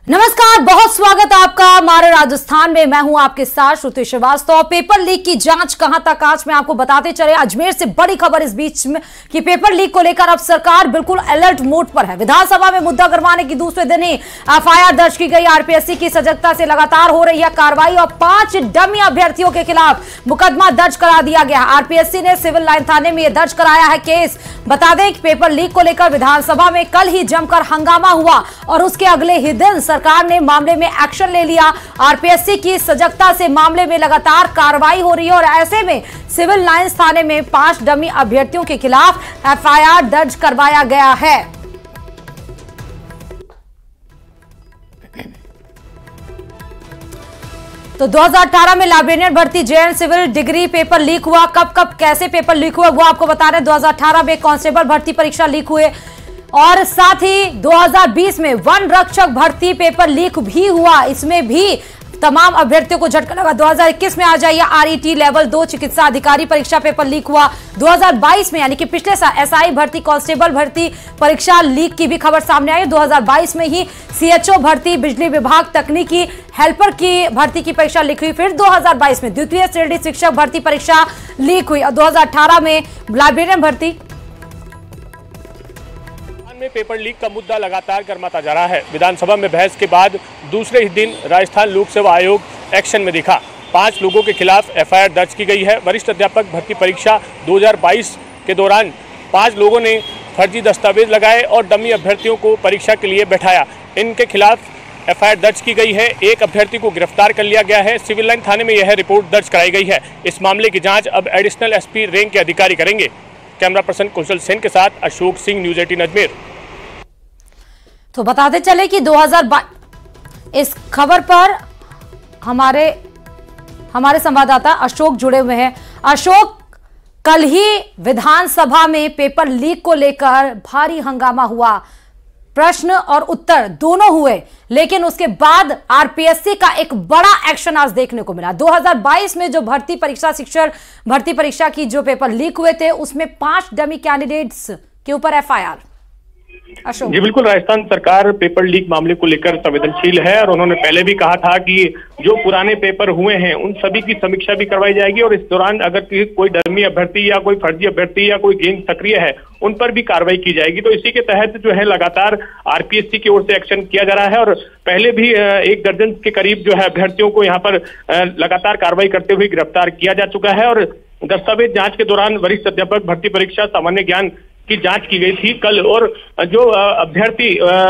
नमस्कार, बहुत स्वागत है आपका हमारे राजस्थान में। मैं हूं आपके साथ श्रुति श्रीवास्तव। पेपर लीक की जांच कहां तक, आज में आपको बताते चले। अजमेर से बड़ी खबर इस बीच में कि पेपर लीक को लेकर अब सरकार बिल्कुल अलर्ट मोड पर है। विधानसभा में मुद्दा गरमाने की दूसरे दिन ही एफआईआर दर्ज की गई। आरपीएससी की सजगता से लगातार हो रही है कार्रवाई और 5 डमी अभ्यर्थियों के खिलाफ मुकदमा दर्ज करा दिया गया। आरपीएससी ने सिविल लाइन थाने में यह दर्ज कराया है केस। बता दें कि पेपर लीक को लेकर विधानसभा में कल ही जमकर हंगामा हुआ और उसके अगले ही दिन सरकार ने मामले में एक्शन ले लिया। आरपीएससी की सजगता से मामले में लगातार कार्रवाई हो रही है और ऐसे में सिविल लाइंस थाने में 5 डमी अभ्यर्थियों के खिलाफ एफआईआर दर्ज करवाया गया है। तो 2018 में लाइब्रेरियन भर्ती JN civil degree paper leak हुआ। कब कैसे पेपर लीक हुआ वो आपको बता रहे हैं। 2018 में कांस्टेबल भर्ती परीक्षा लीक हुए और साथ ही 2020 में वन रक्षक भर्ती पेपर लीक भी हुआ। इसमें भी तमाम अभ्यर्थियों को झटका लगा। 2021 में आ जाइए, आरईटी लेवल 2 चिकित्सा अधिकारी परीक्षा पेपर लीक हुआ। 2022 में यानी कि पिछले साल एसआई भर्ती, कांस्टेबल भर्ती परीक्षा लीक की भी खबर सामने आई। 2022 में ही सीएचओ भर्ती, बिजली विभाग तकनीकी हेल्पर की भर्ती की परीक्षा लीक हुई। फिर 2022 में द्वितीय श्रेणी शिक्षक भर्ती परीक्षा लीक हुई और 2018 में लाइब्रेरियन भर्ती में पेपर लीक का मुद्दा लगातार गर्माता जा रहा है। विधानसभा में बहस के बाद दूसरे ही दिन राजस्थान लोक सेवा आयोग एक्शन में दिखा। 5 लोगों के खिलाफ एफआईआर दर्ज की गई है। वरिष्ठ अध्यापक भर्ती परीक्षा 2022 के दौरान 5 लोगों ने फर्जी दस्तावेज लगाए और डमी अभ्यर्थियों को परीक्षा के लिए बैठाया। इनके खिलाफ एफआईआर दर्ज की गई है। एक अभ्यर्थी को गिरफ्तार कर लिया गया है। सिविल लाइन थाने में यह रिपोर्ट दर्ज कराई गई है। इस मामले की जाँच अब एडिशनल एसपी रैंक के अधिकारी करेंगे। कैमरा पर्सन कुशल सेन के साथ अशोक सिंह, न्यूज 18 अजमेर। तो बताते चले कि 2022 इस खबर पर हमारे संवाददाता अशोक जुड़े हुए हैं। अशोक, कल ही विधानसभा में पेपर लीक को लेकर भारी हंगामा हुआ। प्रश्न और उत्तर दोनों हुए, लेकिन उसके बाद आरपीएससी का एक बड़ा एक्शन आज देखने को मिला। 2022 में जो भर्ती परीक्षा, शिक्षक भर्ती परीक्षा की जो पेपर लीक हुए थे, उसमें 5 डमी कैंडिडेट्स के ऊपर एफआईआर। जी बिल्कुल, राजस्थान सरकार पेपर लीक मामले को लेकर संवेदनशील है और उन्होंने पहले भी कहा था कि जो पुराने पेपर हुए हैं उन सभी की समीक्षा भी करवाई जाएगी और इस दौरान अगर कोई डमी अभ्यर्थी या कोई फर्जी अभ्यर्थी या कोई गैंग सक्रिय है उन पर भी कार्रवाई की जाएगी। तो इसी के तहत जो है लगातार आरपीएससी की ओर से एक्शन किया जा रहा है और पहले भी 1 दर्जन के करीब जो है अभ्यर्थियों को यहाँ पर लगातार कार्रवाई करते हुए गिरफ्तार किया जा चुका है। और दस्तावेज जांच के दौरान वरिष्ठ अध्यापक भर्ती परीक्षा सामान्य ज्ञान की जांच की गई थी कल और जो अभ्यर्थी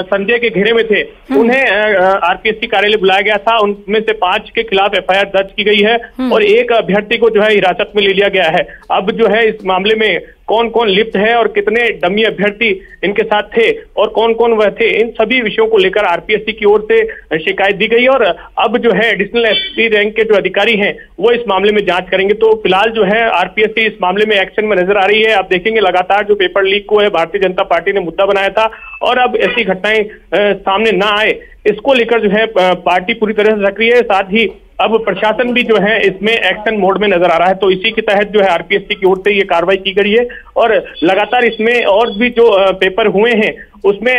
संजय के घेरे में थे उन्हें आरपीएससी कार्यालय बुलाया गया था। उनमें से 5 के खिलाफ एफआईआर दर्ज की गई है और एक अभ्यर्थी को जो है हिरासत में ले लिया गया है। अब जो है इस मामले में कौन कौन लिप्त है और कितने डमी अभ्यर्थी इनके साथ थे और कौन कौन वह थे, इन सभी विषयों को लेकर आरपीएससी की ओर से शिकायत दी गई और अब जो है एडिशनल एसपी रैंक के जो अधिकारी हैं वो इस मामले में जांच करेंगे। तो फिलहाल जो है आरपीएससी इस मामले में एक्शन में नजर आ रही है। आप देखेंगे लगातार जो पेपर लीक को है भारतीय जनता पार्टी ने मुद्दा बनाया था और अब ऐसी घटनाएं सामने ना आए इसको लेकर जो है पार्टी पूरी तरह से सक्रिय है। साथ ही अब प्रशासन भी जो है इसमें एक्शन मोड में नजर आ रहा है। तो इसी के तहत जो है आरपीएससी की ओर से ये कार्रवाई की गई है और लगातार इसमें और भी जो पेपर हुए हैं उसमें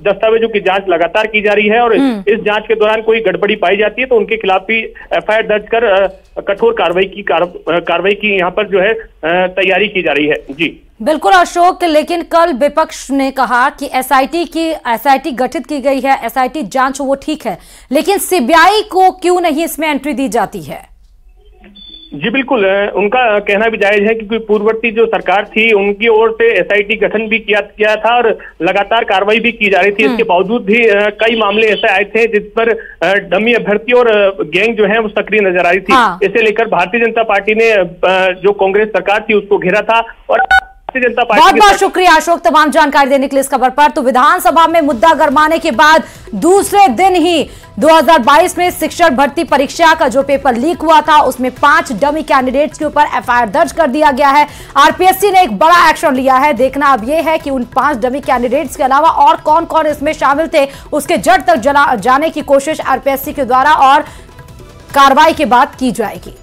दस्तावेजों की जांच लगातार की जा रही है और इस जांच के दौरान कोई गड़बड़ी पाई जाती है तो उनके खिलाफ भी एफआईआर दर्ज कर कठोर कार्रवाई की यहाँ पर जो है तैयारी की जा रही है। जी बिल्कुल अशोक, लेकिन कल विपक्ष ने कहा कि एसआईटी गठित की गई है, एसआईटी जांच वो ठीक है, लेकिन सीबीआई को क्यों नहीं इसमें एंट्री दी जाती है? जी बिल्कुल, उनका कहना भी जायज है क्योंकि पूर्ववर्ती जो सरकार थी उनकी ओर से एसआईटी गठन भी किया था और लगातार कार्रवाई भी की जा रही थी। इसके बावजूद भी कई मामले ऐसे आए थे जिस पर डमी अभ्यर्थी और गैंग जो है वो सक्रिय नजर आ रही थी। इसे लेकर भारतीय जनता पार्टी ने जो कांग्रेस सरकार थी उसको घेरा था और जनता पार्टी। बहुत बहुत शुक्रिया अशोक तमाम जानकारी देने के लिए इस खबर पर। तो विधानसभा में मुद्दा गरमाने के बाद दूसरे दिन ही 2022 में शिक्षक भर्ती परीक्षा का जो पेपर लीक हुआ था उसमें 5 डमी कैंडिडेट्स के ऊपर एफआईआर दर्ज कर दिया गया है। आरपीएससी ने एक बड़ा एक्शन लिया है। देखना अब यह है कि उन 5 डमी कैंडिडेट्स के अलावा और कौन कौन इसमें शामिल थे उसके जड़ तक जाने की कोशिश आरपीएससी के द्वारा और कार्रवाई के बाद की जाएगी।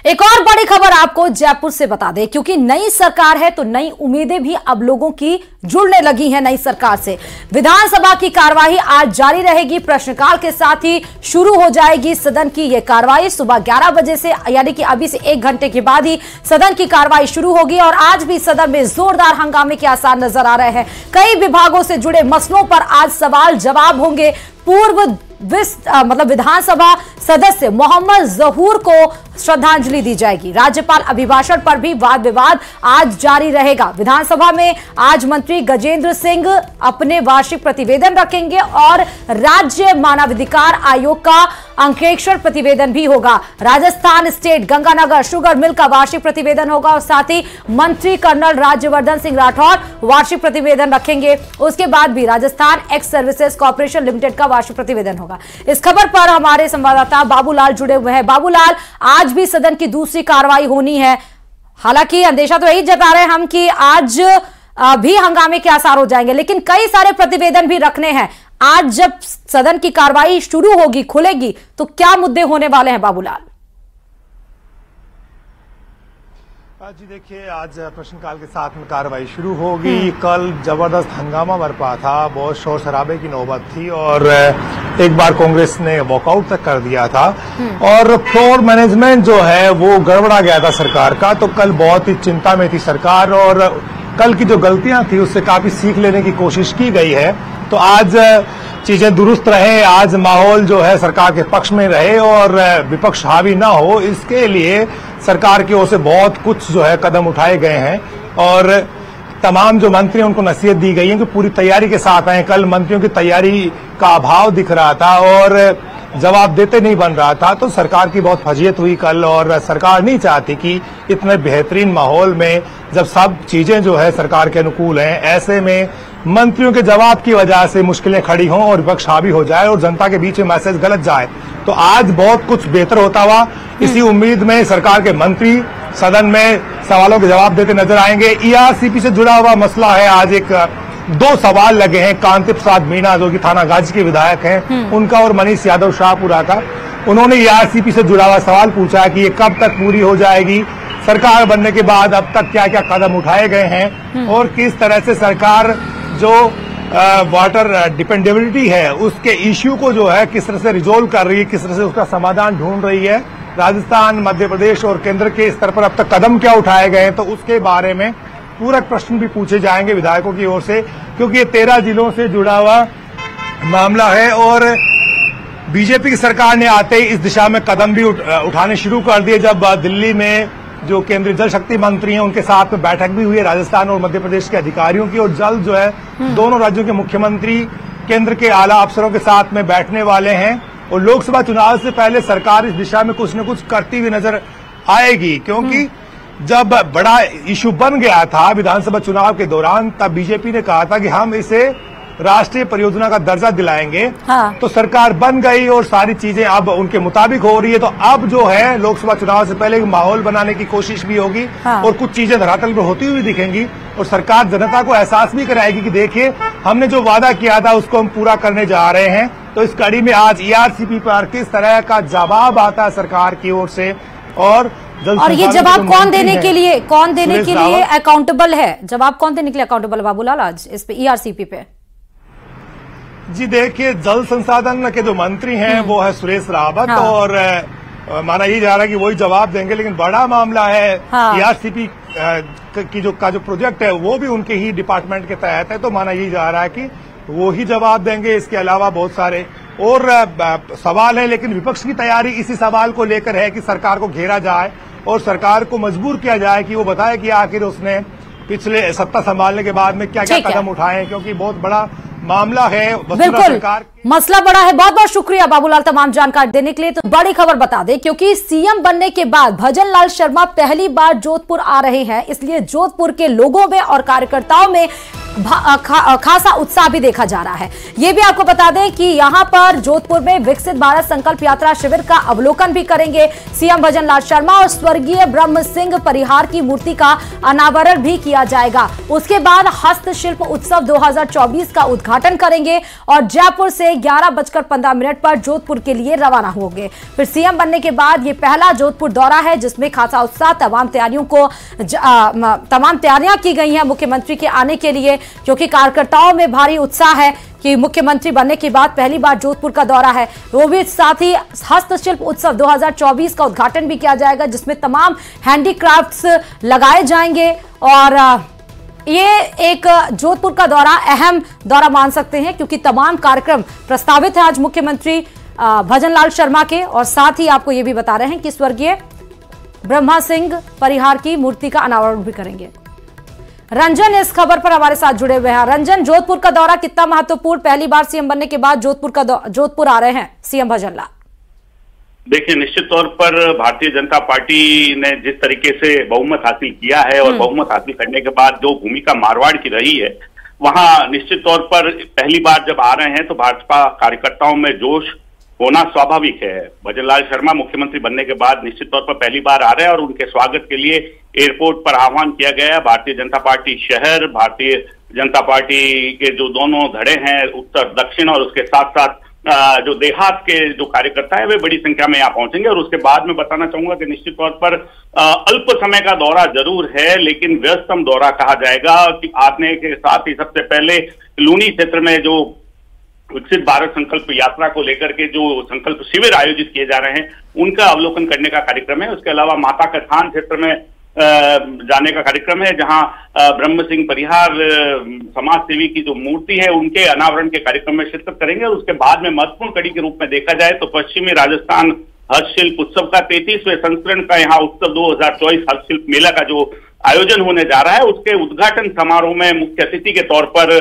एक और बड़ी खबर आपको जयपुर से बता दें, क्योंकि नई सरकार है तो नई उम्मीदें भी अब लोगों की जुड़ने लगी हैं नई सरकार से। विधानसभा की कार्यवाही आज जारी रहेगी, प्रश्नकाल के साथ ही शुरू हो जाएगी सदन की यह कार्यवाही सुबह 11 बजे से, यानी कि अभी से 1 घंटे के बाद ही सदन की कार्यवाही शुरू होगी। और आज भी सदन में जोरदार हंगामे के आसार नजर आ रहे हैं। कई विभागों से जुड़े मसलों पर आज सवाल जवाब होंगे। पूर्व विधानसभा सदस्य मोहम्मद जहूर को श्रद्धांजलि दी जाएगी। राज्यपाल अभिभाषण पर भी वाद विवाद आज जारी रहेगा। विधानसभा में आज मंत्री गजेंद्र सिंह अपने वार्षिक प्रतिवेदन रखेंगे और राज्य मानवाधिकार आयोग का अंकेक्षण प्रतिवेदन भी होगा। Rajasthan state Ganganagar sugar mill का वार्षिक प्रतिवेदन होगा और साथ ही मंत्री कर्नल राज्यवर्धन सिंह राठौर वार्षिक प्रतिवेदन रखेंगे। उसके बाद भी Rajasthan x services corporation limited का वार्षिक प्रतिवेदन होगा। इस खबर पर हमारे संवाददाता बाबूलाल जुड़े हुए हैं। बाबूलाल, आज भी सदन की दूसरी कार्रवाई होनी है, हालांकि अंदेशा तो यही जता रहे हैं हम कि आज भी हंगामे के आसार हो जाएंगे, लेकिन कई सारे प्रतिवेदन भी रखने हैं। आज जब सदन की कार्रवाई शुरू होगी, खुलेगी, तो क्या मुद्दे होने वाले हैं बाबूलाल? जी देखिए, आज प्रश्नकाल के साथ में कार्रवाई शुरू होगी। कल जबरदस्त हंगामा बरपा था, बहुत शोर शराबे की नौबत थी और एक बार कांग्रेस ने वॉकआउट तक कर दिया था और फ्लोर मैनेजमेंट जो है वो गड़बड़ा गया था सरकार का। तो कल बहुत ही चिंता में थी सरकार और कल की जो गलतियां थी उससे काफी सीख लेने की कोशिश की गई है। तो आज चीजें दुरुस्त रहे, आज माहौल जो है सरकार के पक्ष में रहे और विपक्ष हावी ना हो, इसके लिए सरकार की ओर से बहुत कुछ जो है कदम उठाए गए हैं और तमाम जो मंत्री हैं उनको नसीहत दी गई है कि पूरी तैयारी के साथ आए। कल मंत्रियों की तैयारी का अभाव दिख रहा था और जवाब देते नहीं बन रहा था, तो सरकार की बहुत फजीयत हुई कल और सरकार नहीं चाहती कि इतने बेहतरीन माहौल में जब सब चीजें जो है सरकार के अनुकूल हैं, ऐसे में मंत्रियों के जवाब की वजह से मुश्किलें खड़ी हों और विपक्ष हावी हो जाए और जनता के बीच में मैसेज गलत जाए। तो आज बहुत कुछ बेहतर होता हुआ इसी उम्मीद में सरकार के मंत्री सदन में सवालों के जवाब देते नजर आएंगे। ईआरसीपी से जुड़ा हुआ मसला है, आज एक 2 सवाल लगे हैं। कांति प्रसाद मीणा जो कि थाना गाजी के विधायक हैं, उनका और मनीष यादव शाहपुरा का, उन्होंने ईआरसीपी से जुड़ा हुआ सवाल पूछा कि ये कब तक पूरी हो जाएगी, सरकार बनने के बाद अब तक क्या क्या कदम उठाए गए हैं और किस तरह से सरकार जो वाटर डिपेंडेबिलिटी है उसके इश्यू को जो है किस तरह से रिजोल्व कर रही है, किस तरह से उसका समाधान ढूंढ रही है। राजस्थान, मध्य प्रदेश और केंद्र के स्तर पर अब तक कदम क्या उठाए गए हैं, तो उसके बारे में पूरक प्रश्न भी पूछे जाएंगे विधायकों की ओर से, क्योंकि ये 13 जिलों से जुड़ा हुआ मामला है और बीजेपी की सरकार ने आते ही इस दिशा में कदम भी उठाने शुरू कर दिए। जब दिल्ली में जो केंद्रीय जल शक्ति मंत्री हैं उनके साथ में बैठक भी हुई है राजस्थान और मध्य प्रदेश के अधिकारियों की, और जल्द जो है दोनों राज्यों के मुख्यमंत्री केंद्र के आला अफसरों के साथ में बैठने वाले हैं और लोकसभा चुनाव से पहले सरकार इस दिशा में कुछ न कुछ करती हुई नजर आएगी। क्योंकि जब बड़ा इश्यू बन गया था विधानसभा चुनाव के दौरान, तब बीजेपी ने कहा था कि हम इसे राष्ट्रीय परियोजना का दर्जा दिलाएंगे। हाँ। तो सरकार बन गई और सारी चीजें अब उनके मुताबिक हो रही है। तो अब जो है लोकसभा चुनाव से पहले माहौल बनाने की कोशिश भी होगी। हाँ। और कुछ चीजें धरातल पर होती हुई दिखेंगी और सरकार जनता को एहसास भी कराएगी कि देखिए हमने जो वादा किया था उसको हम पूरा करने जा रहे हैं। तो इस कड़ी में आज ईआरसीपी पर किस तरह का जवाब आता है सरकार की ओर से और ये जवाब कौन देने के लिए अकाउंटेबल है, जवाब कौन देने के लिए अकाउंटेबल है बाबूलाल आज इस पे ईआरसीपी पे? जी देखिए, जल संसाधन के जो मंत्री हैं वो है सुरेश रावत। हाँ। और माना ये जा रहा है कि वही जवाब देंगे, लेकिन बड़ा मामला है। हाँ। ईआरसीपी की जो प्रोजेक्ट है वो भी उनके ही डिपार्टमेंट के तहत है, तो माना ये जा रहा है कि वो ही जवाब देंगे। इसके अलावा बहुत सारे और सवाल है, लेकिन विपक्ष की तैयारी इसी सवाल को लेकर है कि सरकार को घेरा जाए और सरकार को मजबूर किया जाए कि वो बताए कि आखिर उसने पिछले सत्ता संभालने के बाद में क्या क्या कदम उठाए हैं, क्योंकि बहुत बड़ा मामला है। बिल्कुल मसला बड़ा है। बहुत बहुत शुक्रिया बाबूलाल तमाम जानकारी देने के लिए। तो बड़ी खबर बता दें, क्योंकि सीएम बनने के बाद भजन लाल शर्मा पहली बार जोधपुर आ रहे हैं, इसलिए जोधपुर के लोगों में और कार्यकर्ताओं में खासा उत्साह भी देखा जा रहा है। यह भी आपको बता दें कि यहां पर जोधपुर में विकसित भारत संकल्प यात्रा शिविर का अवलोकन भी करेंगे सीएम भजन लाल शर्मा और स्वर्गीय ब्रह्म सिंह परिहार की मूर्ति का अनावरण भी किया जाएगा। उसके बाद हस्तशिल्प उत्सव 2024 का उद्घाटन करेंगे और जयपुर से 11:15 पर जोधपुर के लिए रवाना होंगे। फिर सीएम बनने के बाद यह पहला जोधपुर दौरा है जिसमें खासा उत्साह, तमाम तैयारियां की गई हैं मुख्यमंत्री के आने के लिए, क्योंकि कार्यकर्ताओं में भारी उत्साह है कि मुख्यमंत्री बनने के बाद पहली बार जोधपुर का दौरा है। वो भी साथ ही हस्तशिल्प उत्सव 2024 का उद्घाटन भी किया जाएगा जिसमें तमाम हैंडीक्राफ्ट्स लगाए जाएंगे और ये एक जोधपुर का दौरा अहम दौरा मान सकते हैं क्योंकि तमाम कार्यक्रम प्रस्तावित है आज मुख्यमंत्री भजन लाल शर्मा के। और साथ ही आपको ये भी बता रहे हैं कि स्वर्गीय ब्रह्मा सिंह परिहार की मूर्ति का अनावरण भी करेंगे। रंजन इस खबर पर हमारे साथ जुड़े हुए हैं। रंजन, जोधपुर का दौरा कितना महत्वपूर्ण, पहली बार सीएम बनने के बाद जोधपुर आ रहे हैं सीएम भजन लाल? देखिए, निश्चित तौर पर भारतीय जनता पार्टी ने जिस तरीके से बहुमत हासिल किया है और बहुमत हासिल करने के बाद जो भूमिका मारवाड़ की रही है, वहां निश्चित तौर पर पहली बार जब आ रहे हैं तो भाजपा कार्यकर्ताओं में जोश होना स्वाभाविक है। भजन लाल शर्मा मुख्यमंत्री बनने के बाद निश्चित तौर पर पहली बार आ रहे हैं और उनके स्वागत के लिए एयरपोर्ट पर आह्वान किया गया है। भारतीय जनता पार्टी शहर, भारतीय जनता पार्टी के जो दोनों धड़े हैं उत्तर दक्षिण और उसके साथ साथ जो देहात के जो कार्यकर्ता है वे बड़ी संख्या में यहाँ पहुंचेंगे। और उसके बाद मैं बताना चाहूंगा कि निश्चित तौर पर अल्प समय का दौरा जरूर है लेकिन व्यस्तम दौरा कहा जाएगा कि आने के साथ ही सबसे पहले लूनी क्षेत्र में जो विकसित भारत संकल्प यात्रा को लेकर के जो संकल्प शिविर आयोजित किए जा रहे हैं उनका अवलोकन करने का कार्यक्रम है। उसके अलावा माता का थान क्षेत्र में जाने का कार्यक्रम है जहां ब्रह्म सिंह परिहार समाज सेवी की जो मूर्ति है उनके अनावरण के कार्यक्रम में शिरकत करेंगे। और उसके बाद में महत्वपूर्ण कड़ी के रूप में देखा जाए तो पश्चिमी राजस्थान हस्तशिल्प उत्सव का 33वें संस्करण का यहाँ उत्सव 2024 हस्तशिल्प मेला का जो आयोजन होने जा रहा है उसके उद्घाटन समारोह में मुख्य अतिथि के तौर पर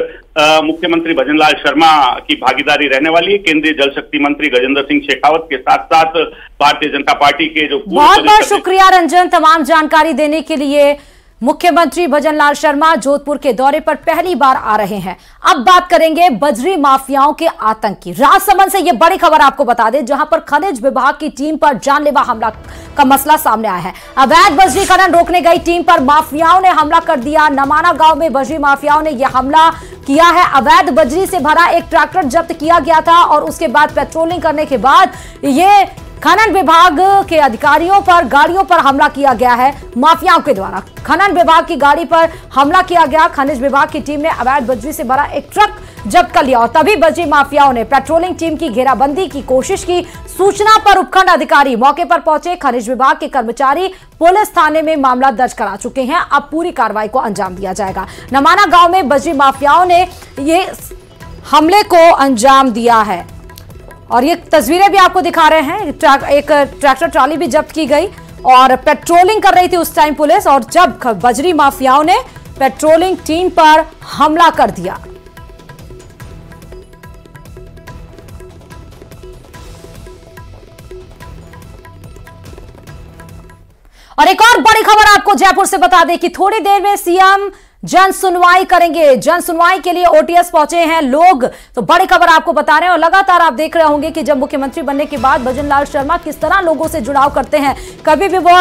मुख्यमंत्री भजन लाल शर्मा की भागीदारी रहने वाली है। केंद्रीय जल शक्ति मंत्री गजेंद्र सिंह शेखावत के साथ साथ भारतीय जनता पार्टी के जो बहुत बहुत शुक्रिया रंजन तमाम जानकारी देने के लिए। मुख्यमंत्री भजन लाल शर्मा जोधपुर के दौरे पर पहली बार आ रहे हैं। अब बात करेंगे बजरी माफियाओं के आतंक की। राजसमंद से यह बड़ी खबर आपको बता दें जहां पर खनिज विभाग की टीम पर जानलेवा हमला का मसला सामने आया है। अवैध बजरी खनन रोकने गई टीम पर माफियाओं ने हमला कर दिया। नमाना गांव में बजरी माफियाओं ने यह हमला किया है। अवैध बजरी से भरा एक ट्रैक्टर जब्त किया गया था और उसके बाद पेट्रोलिंग करने के बाद ये खनन विभाग के अधिकारियों पर गाड़ियों पर हमला किया गया है। माफियाओं के द्वारा खनन विभाग की गाड़ी पर हमला किया गया। खनिज विभाग की टीम ने अवैध बजरी से भरा एक ट्रक जब्त कर लिया और तभी बजरी माफियाओं ने पेट्रोलिंग टीम की घेराबंदी की कोशिश की। सूचना पर उपखंड अधिकारी मौके पर पहुंचे। खनिज विभाग के कर्मचारी पुलिस थाने में मामला दर्ज करा चुके हैं। अब पूरी कार्रवाई को अंजाम दिया जाएगा। नमाना गांव में बजरी माफियाओं ने ये हमले को अंजाम दिया है और ये तस्वीरें भी आपको दिखा रहे हैं। एक ट्रैक्टर ट्रॉली भी जब्त की गई और पेट्रोलिंग कर रही थी उस टाइम पुलिस और जब बजरी माफियाओं ने पेट्रोलिंग टीम पर हमला कर दिया। और एक और बड़ी खबर आपको जयपुर से बता दें कि थोड़ी देर में सीएम जन सुनवाई करेंगे। जन सुनवाई के लिए ओटीएस पहुंचे हैं लोग, तो बड़ी खबर आपको बता रहे हैं। और लगातार आप देख रहे होंगे कि जब मुख्यमंत्री बनने के बाद भजन लाल शर्मा किस तरह लोगों से जुड़ाव करते हैं। कभी भी वो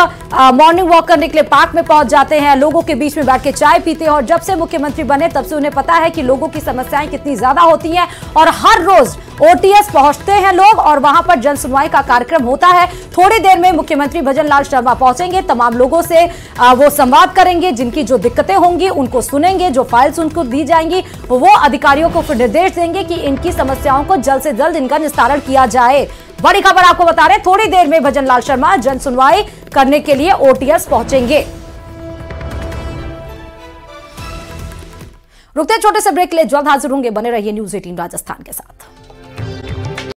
मॉर्निंग वॉक करने के लिए पार्क में पहुंच जाते हैं, लोगों के बीच में बैठ के चाय पीते हैं। और जब से मुख्यमंत्री बने तब से उन्हें पता है कि लोगों की समस्याएं कितनी ज्यादा होती हैं और हर रोज ओटीएस पहुंचते हैं लोग और वहां पर जन सुनवाई का कार्यक्रम होता है। थोड़ी देर में मुख्यमंत्री भजन लाल शर्मा पहुंचेंगे, तमाम लोगों से वो संवाद करेंगे, जिनकी जो दिक्कतें होंगी उनको सुनेंगे, जो फाइल्स उनको दी जाएंगी वो अधिकारियों को फिर निर्देश देंगे कि इनकी समस्याओं को जल्द से जल्द इनका निस्तारण किया जाए। बड़ी खबर आपको बता रहे हैं, थोड़ी देर में भजन लाल शर्मा जन सुनवाई करने के लिए ओटीएस पहुंचेंगे। रुकते छोटे से ब्रेक के लिए जल्द हाजिर होंगे, बने रहिए न्यूज़ 18 राजस्थान के साथ।